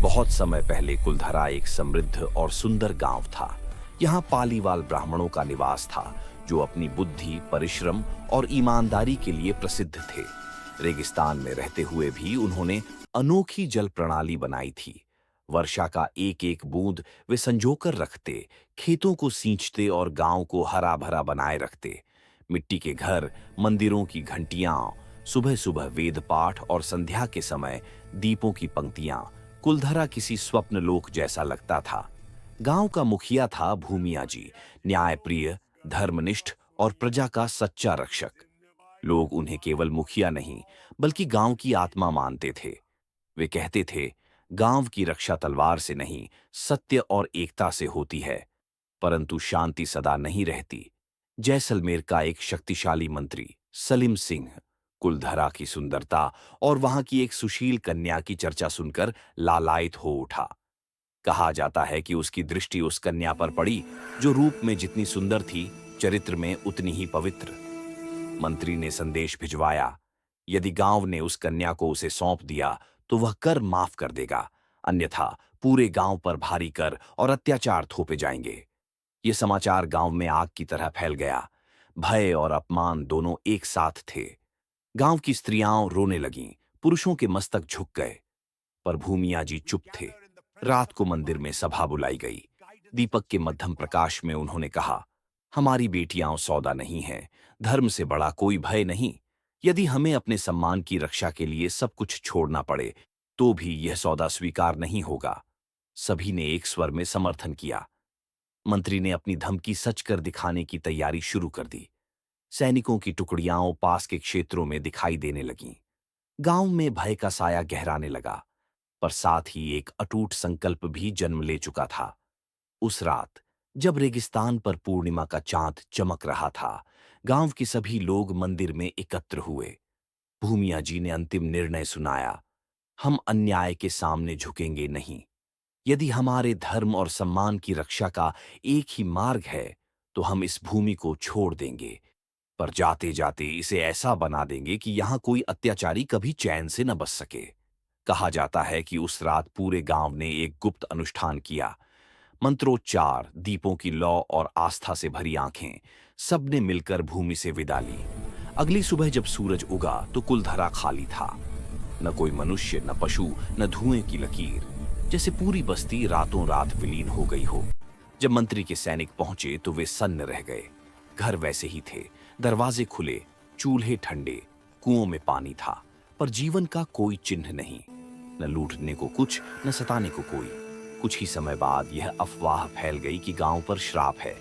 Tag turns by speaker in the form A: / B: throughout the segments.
A: बहुत समय पहले कुलधरा एक समृद्ध और सुंदर गांव था। यहाँ पालीवाल ब्राह्मणों का निवास था, जो अपनी बुद्धि, परिश्रम और ईमानदारी के लिए प्रसिद्ध थे। रेगिस्तान में रहते हुए भी उन्होंने अनोखी जल प्रणाली बनाई थी। वर्षा का एक एक बूंद वे संजोकर रखते, खेतों को सींचते और गांव को हरा भरा बनाए रखते। मिट्टी के घर, मंदिरों की घंटियां, सुबह सुबह वेद पाठ और संध्या के समय दीपों की पंक्तियां, कुलधरा किसी स्वप्न लोक जैसा लगता था। गांव का मुखिया था भूमिया जी, न्यायप्रिय, धर्मनिष्ठ और प्रजा का सच्चा रक्षक। लोग उन्हें केवल मुखिया नहीं, बल्कि गांव की आत्मा मानते थे। वे कहते थे, गांव की रक्षा तलवार से नहीं, सत्य और एकता से होती है। परंतु शांति सदा नहीं रहती। जैसलमेर का एक शक्तिशाली मंत्री सलीम सिंह कुलधरा की सुंदरता और वहां की एक सुशील कन्या की चर्चा सुनकर लालायित हो उठा। कहा जाता है कि उसकी दृष्टि उस कन्या पर पड़ी जो रूप में जितनी सुंदर थी, चरित्र में उतनी ही पवित्र। मंत्री ने संदेश भिजवाया, यदि गांव ने उस कन्या को उसे सौंप दिया तो वह कर माफ कर देगा, अन्यथा पूरे गांव पर भारी कर और अत्याचार थोपे जाएंगे। ये समाचार गांव में आग की तरह फैल गया। भय और अपमान दोनों एक साथ थे। गांव की स्त्रियां रोने लगीं, पुरुषों के मस्तक झुक गए। पर भूमिया जी चुप थे। रात को मंदिर में सभा बुलाई गई। दीपक के मध्यम प्रकाश में उन्होंने कहा, हमारी बेटियां सौदा नहीं हैं, धर्म से बड़ा कोई भय नहीं। यदि हमें अपने सम्मान की रक्षा के लिए सब कुछ छोड़ना पड़े, तो भी यह सौदा स्वीकार नहीं होगा। सभी ने एक स्वर में समर्थन किया। मंत्री ने अपनी धमकी सच कर दिखाने की तैयारी शुरू कर दी। सैनिकों की टुकड़ियां पास के क्षेत्रों में दिखाई देने लगीं। गांव में भय का साया गहराने लगा, पर साथ ही एक अटूट संकल्प भी जन्म ले चुका था। उस रात, जब रेगिस्तान पर पूर्णिमा का चांद चमक रहा था, गांव के सभी लोग मंदिर में एकत्र हुए। भूमिया जी ने अंतिम निर्णय सुनाया, हम अन्याय के सामने झुकेंगे नहीं। यदि हमारे धर्म और सम्मान की रक्षा का एक ही मार्ग है, तो हम इस भूमि को छोड़ देंगे, पर जाते जाते इसे ऐसा बना देंगे कि यहां कोई अत्याचारी कभी चैन से न बस सके। कहा जाता है कि उस रात पूरे गांव ने एक गुप्त अनुष्ठान किया। मंत्रोच्चार, दीपों की लौ और आस्था से भरी आंखें, सबने मिलकर भूमि से विदा ली। अगली सुबह जब सूरज उगा तो कुलधरा खाली था। न कोई मनुष्य, न पशु, न धुएं की लकीर। जैसे पूरी बस्ती रातों रात विलीन हो गई हो। जब मंत्री के सैनिक पहुंचे तो वे सन्न रह गए। घर वैसे ही थे, दरवाजे खुले, चूल्हे ठंडे, कुओं में पानी था, पर जीवन का कोई चिन्ह नहीं। न लूटने को कुछ, न सताने को कोई। कुछ ही समय बाद यह अफवाह फैल गई कि गांव पर श्राप है।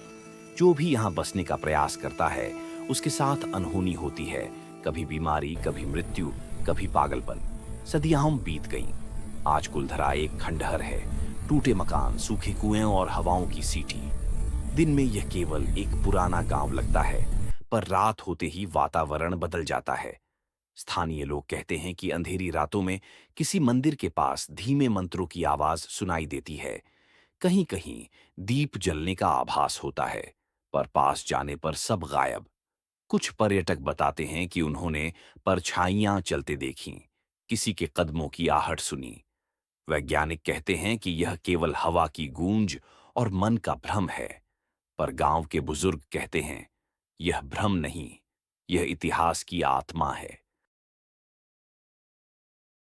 A: जो भी यहां बसने का प्रयास करता है, उसके साथ अनहोनी होती है। कभी बीमारी, कभी मृत्यु, कभी पागलपन। सदियां बीत गईं। आज कुलधरा एक खंडहर है, टूटे मकान, सूखे कुएं और हवाओं की सीटी। दिन में यह केवल एक पुराना गांव लगता है, पर रात होते ही वातावरण बदल जाता है। स्थानीय लोग कहते हैं कि अंधेरी रातों में किसी मंदिर के पास धीमे मंत्रों की आवाज सुनाई देती है। कहीं कहीं दीप जलने का आभास होता है, पर पास जाने पर सब गायब। कुछ पर्यटक बताते हैं कि उन्होंने परछाइयां चलते देखीं, किसी के कदमों की आहट सुनी। वैज्ञानिक कहते हैं कि यह केवल हवा की गूंज और मन का भ्रम है, पर गांव के बुजुर्ग कहते हैं, यह भ्रम नहीं, यह इतिहास की आत्मा है।